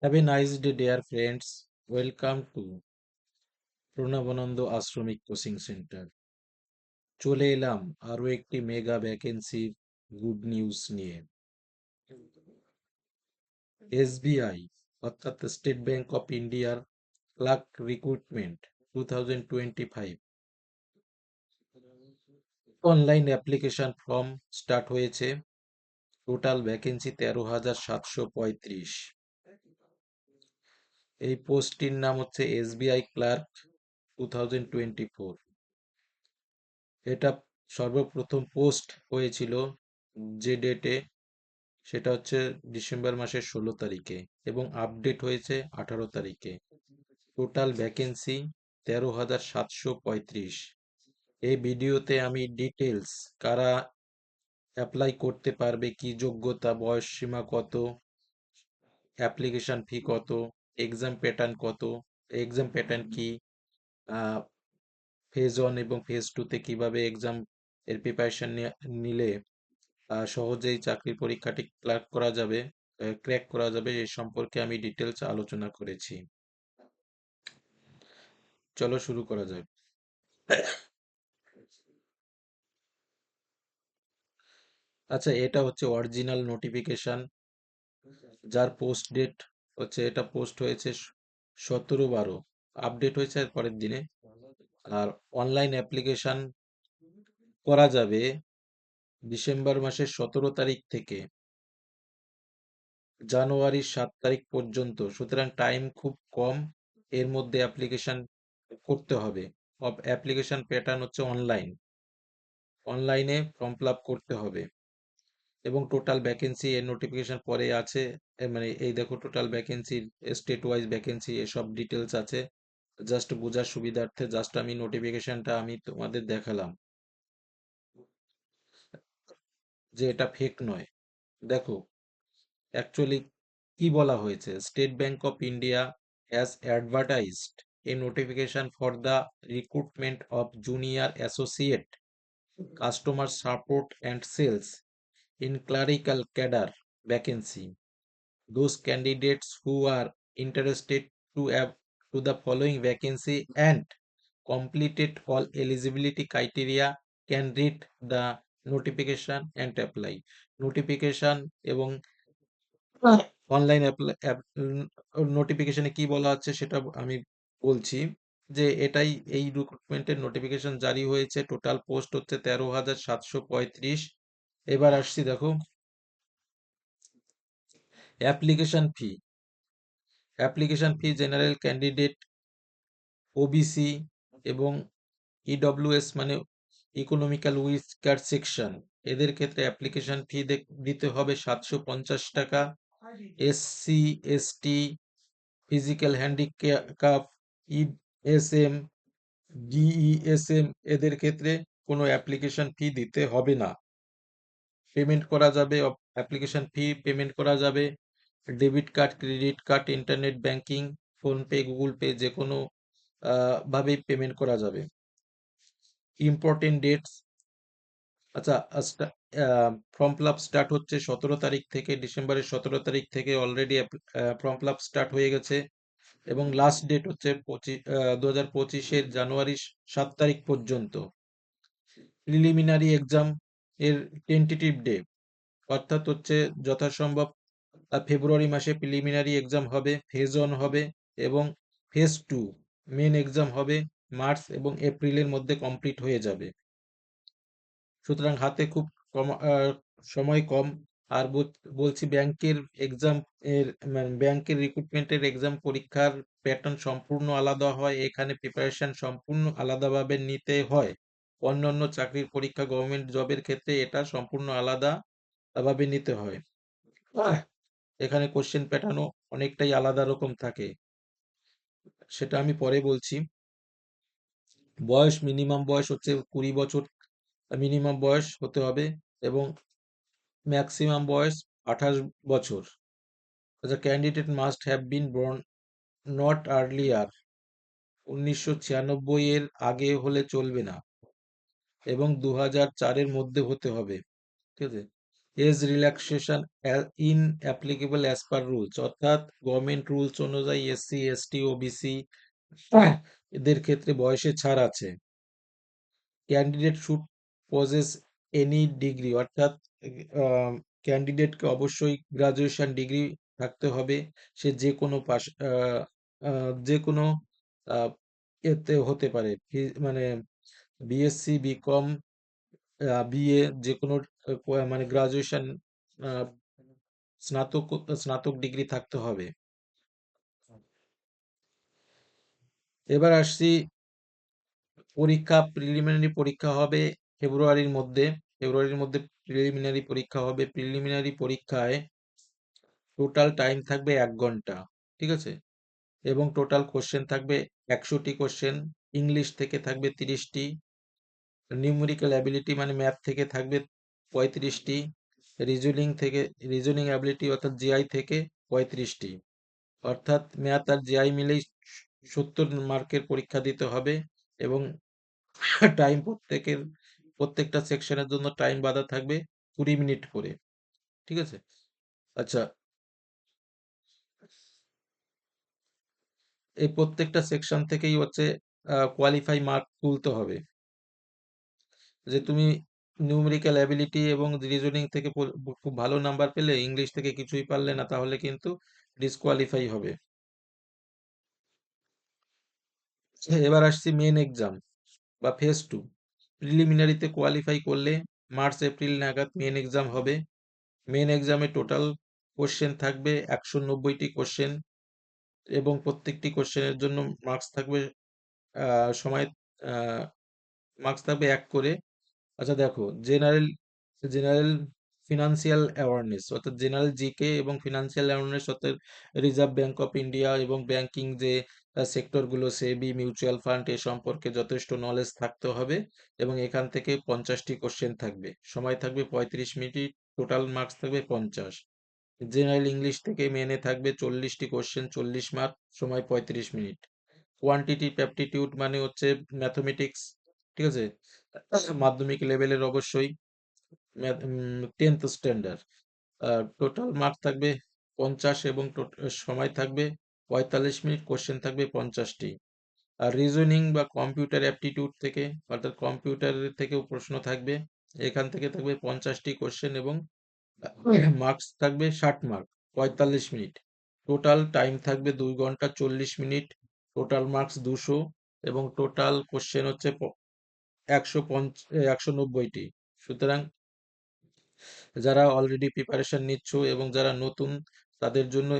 Have a nice day, dear friends. Welcome to Pranabananda আশ্রমিক coaching centre. চলে এলাম আরো একটি মেগা ভ্যাকেন্সির গুড নিউজ নিয়ে। এসবিআই অর্থাৎ স্টেট ব্যাংক অফ ইন্ডিয়ার clerk recruitment 2025 online application form start হয়েছে। Total vacancy 13,735। এই পোস্টটির নাম হচ্ছে এসবিআই ক্লার্ক 2024। এটা সর্বপ্রথম পোস্ট হয়েছিল যে ডেটে, সেটা হচ্ছে ডিসেম্বর মাসের 16 তারিখে এবং আপডেট হয়েছে 18 তারিখে। Total vacancy 13,735। এই ভিডিওতে আমি ডিটেলস কারা অ্যাপ্লাই করতে পারবে, কি যোগ্যতা, বয়স সীমা কত, অ্যাপ্লিকেশন ফি কত, এক্সাম প্যাটার্ন কত, এক্সাম প্যাটার্ন কি, ফেজ 1 এবং ফেজ 2-তে কিভাবে এক্সাম এর প্রিপারেশন নিলে সহজেই চাকরির পরীক্ষাটি ক্র্যাক করা যাবে এ সম্পর্কে আমি ডিটেলস আলোচনা করেছি। চলো শুরু করা যাক। আচ্ছা, এটা হচ্ছে অরিজিনাল নোটিফিকেশন, যার পোস্ট ডেট হচ্ছে, এটা পোস্ট হয়েছে 17/12, আপডেট হয়েছে এর পরের দিনে। আর অনলাইন অ্যাপ্লিকেশন করা যাবে ডিসেম্বর মাসের 17 তারিখ থেকে জানুয়ারির 7 তারিখ পর্যন্ত, সুতরাং টাইম খুব কম। এর মধ্যে অ্যাপ্লিকেশন করতে হবে। অ্যাপ্লিকেশন প্যাটার্ন হচ্ছে অনলাইনে ফর্ম ফিল আপ করতে হবে। এবং টোটাল ভ্যাকেন্সি এর নোটিফিকেশন পরে আছে। মানে এই দেখো, total vacancy, state wise vacancy, এসব ডিটেলস আছে। জাস্ট বোঝার সুবিধার্থে জাস্ট আমি নোটিফিকেশনটা আমি তোমাদের দেখালাম যে এটা ফেক নয়। দেখো অ্যাকচুয়ালি কি বলা হয়েছে। State Bank of India has advertised a notification for the recruitment of junior associate customer support and sales in clerical cadre vacancy. Those candidates who are interested to the following vacancy and completed all eligibility criteria can read the notification and apply. Notification এবং online নোটিফিকেশনে কি বলা হচ্ছে সেটা আমি বলছি, যে এটাই, এই রিক্রুটমেন্টের নোটিফিকেশন জারি হয়েছে। টোটাল পোস্ট হচ্ছে 13,735। এবার আসছি, দেখো application fee. Application fee general candidate, OBC এবং ইডব্লিউএস মানে ইকোনমিক্যাল উইকার সেকশন, এদের ক্ষেত্রে অ্যাপ্লিকেশন ফি দিতে হবে 750 টাকা। SC, ST, physical handicap, ESM, DESM, এদের ক্ষেত্রে কোনো অ্যাপ্লিকেশন ফি দিতে হবে না। পেমেন্ট করা যাবে, অ্যাপ্লিকেশন ফি পেমেন্ট করা যাবে debit card, credit card, internet banking, PhonePe, Google pay, যে কোনো ভাবেই পেমেন্ট করা যাবে। ইম্পর্টেন্ট ডেটস, আচ্ছা, ফর্ম ফিল আপ স্টার্ট হচ্ছে 17 তারিখ থেকে, ডিসেম্বরের 17 তারিখ থেকে already form fill up start হয়ে গেছে। এবং লাস্ট ডেট হচ্ছে 2025-এর জানুয়ারি 7 তারিখ পর্যন্ত। প্রিলিমিনারি এক্সাম এর টেন্টেটিভ ডে, অর্থাৎ হচ্ছে যথাসম্ভব ফেব্রুয়ারি মাসে প্রিলিমিনারি এক্সাম হবে, ফেজ 1 হবে, এবং ফেজ 2 মেন এক্সাম হবে মার্চ এবং এপ্রিলের মধ্যে কমপ্লিট হয়ে যাবে। সুতরাং হাতে খুব কম সময় কম। আর বলছি, ব্যাংকের এক্সাম এর ব্যাংকের রিক্রুটমেন্টের এক্সাম পরীক্ষার প্যাটার্ন সম্পূর্ণ আলাদা হয়। এখানে প্রিপারেশন সম্পূর্ণ আলাদাভাবে নিতে হয়। অন্যান্য চাকরির পরীক্ষা, গভর্নমেন্ট জবের ক্ষেত্রে এটা সম্পূর্ণ আলাদাভাবে নিতে হয়। এখানে কোশ্চেন প্যাটার্নও অনেকটাই আলাদা রকম থাকে, সেটা আমি পরে বলছি। বয়স, মিনিমাম বয়স হচ্ছে 20 বছর মিনিমাম বয়স হতে হবে এবং ম্যাক্সিমাম বয়স 28 বছর। The candidate must have been born not earlier 1996 এর আগে হলে চলবে না এবং 2004-এর মধ্যে হতে হবে। ঠিক আছে, age relaxation in applicable as per rules, অর্থাৎ গভর্নমেন্ট রুলস অনুযায়ী এসসি এসটি ওবিসি এদের ক্ষেত্রে বয়সে ছাড় আছে। Candidate should possess any degree, অর্থাৎ ক্যান্ডিডেটকে অবশ্যই গ্রাজুয়েশন ডিগ্রি থাকতে হবে। সে যে কোনো পাশ যে কোনো আহ, এতে হতে পারে, মানে বিএসসি বিকম বিএ যে কোনো মানে গ্রাজুয়েশন স্নাতক স্নাতক ডিগ্রি থাকতে হবে। এবার আসছি, পরীক্ষা প্রিলিমিনারি পরীক্ষা হবে ফেব্রুয়ারির মধ্যে প্রিলিমিনারি পরীক্ষা হবে। প্রিলিমিনারি পরীক্ষায় টোটাল টাইম থাকবে 1 ঘন্টা, ঠিক আছে, এবং টোটাল কোশ্চেন থাকবে 100টি কোশ্চেন। ইংলিশ থেকে থাকবে 30টি, নিউমেরিক্যাল অ্যাবিলিটি মানে ম্যাথ থেকে থাকবে 35টি, রিজনিং অ্যাবিলিটি অর্থাৎ জিআই থেকে 35টি, অর্থাৎ ম্যাথ আর জিআই মিলেই 70 মার্কের পরীক্ষা দিতে হবে। এবং টাইম প্রত্যেকটা সেকশনের জন্য টাইম বাঁধা থাকবে 20 মিনিট করে, ঠিক আছে। আচ্ছা, এই প্রত্যেকটা সেকশন থেকেই হচ্ছে কোয়ালিফাই মার্ক তুলতে হবে। যে তুমি নিউমেরিক্যাল অ্যাবিলিটি এবং রিজনিং থেকে খুব ভালো নাম্বার পেলে, ইংলিশ থেকে কিছুই পারলে না, তাহলে কিন্তু ডিসকোয়ালিফাই হবে। এবার আসছি মেন এক্সাম বা ফেজ 2। প্রিলিমিনারিতে কোয়ালিফাই করলে মার্চ এপ্রিল নাগাদ মেন এক্সাম হবে। মেন এক্সামে টোটাল কোশ্চেন থাকবে 190টি কোশ্চেন, এবং প্রত্যেকটি কোশ্চেনের জন্য মার্কস থাকবে সময় মার্কস থাকবে 1 করে। আচ্ছা দেখো, জেনারেল ফিনান্সিয়াল অ্যাওয়ারনেস অর্থাৎ জেনারেল জিকে এবং ফিনান্সিয়াল অ্যাওয়ারনেস অর্থাৎ রিজার্ভ ব্যাংক অফ ইন্ডিয়া এবং ব্যাংকিং যে সেক্টরগুলো, সেবি মিউচুয়াল ফান্ড এ সম্পর্কে যথেষ্ট নলেজ থাকতে হবে। এবং এখান থেকে 50টি কোশ্চেন থাকবে, সময় থাকবে 35 মিনিট, টোটাল মার্কস থাকবে 50। জেনারেল ইংলিশ থেকে মেনে থাকবে 40টি কোশ্চেন, 40 মার্ক, সময় 35 মিনিট। কোয়ান্টিটিভ অ্যাপটিটিউড মানে হচ্ছে ম্যাথমেটিক্স, ঠিক আছে, মাধ্যমিক লেভেলের অবশ্যই, 10th স্ট্যান্ডার্ড। টোটাল মার্ক থাকবে 50 এবং সময় থাকবে 45 মিনিট, কোশ্চেন থাকবে 50টি। আর রিজনিং বা কম্পিউটার অ্যাপটিটিউড থেকে, অর্থাৎ কম্পিউটারের থেকেও প্রশ্ন থাকবে। এখান থেকে থাকবে 50টি কোশ্চেন এবং মার্কস থাকবে 60 মার্ক, 45 মিনিট। টোটাল টাইম থাকবে 2 ঘন্টা 40 মিনিট, টোটাল মার্কস 200, এবং টোটাল কোশ্চেন হচ্ছে 190টি। সুতরাং যারা অলরেডি প্রিপারেশন নিচ্ছ এবং যারা নতুন, তাদের জন্য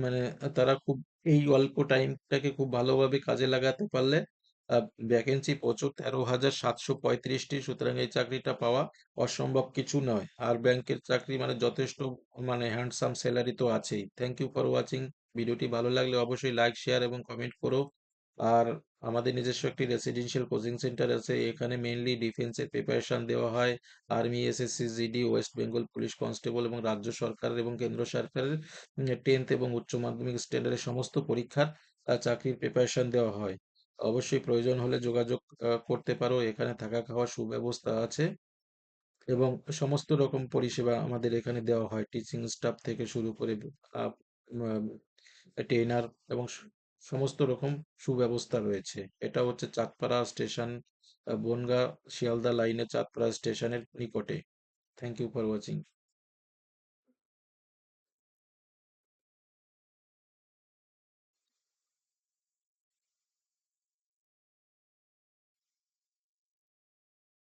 মানে তারা খুব এই অল্প টাইমটাকে খুব ভালোভাবে কাজে লাগাতে পারলে ভ্যাকেন্সি প্রচুর, 13,735টি। সুতরাং এই চাকরিটা পাওয়া অসম্ভব কিছু নয়। আর ব্যাংকের চাকরি মানে যথেষ্ট, মানে হ্যান্ডসাম স্যালারি তো আছেই। Thank you for watching. ভিডিওটি ভালো লাগলে অবশ্যই লাইক শেয়ার এবং কমেন্ট করো। আর আমাদের নিজস্ব একটি রেসিডেন্সিয়াল কোচিং সেন্টার আছে, এখানে মেইনলি ডিফেন্সের প্রিপারেশন দেওয়া হয়। Army, SSC, GD, West Bengal police constable এবং রাজ্য সরকার এবং কেন্দ্র সরকারের 10th এবং উচ্চ মাধ্যমিক স্ট্যান্ডার্ডের সমস্ত পরীক্ষার চাকরির প্রিপারেশন দেওয়া হয়। অবশ্যই প্রয়োজন হলে যোগাযোগ করতে পারো, এখানে থাকা খাওয়ার সুব্যবস্থা আছে এবং সমস্ত রকম পরিষেবা আমাদের এখানে দেওয়া হয়, টিচিং স্টাফ থেকে শুরু করে ট্রেনার এবং সমস্ত রকম সুব্যবস্থা রয়েছে। এটা হচ্ছে চাঁদপাড়া স্টেশন, বনগাঁ শিয়ালদা লাইনে চাঁদপাড়া স্টেশনের নিকটে। Thank you for watching.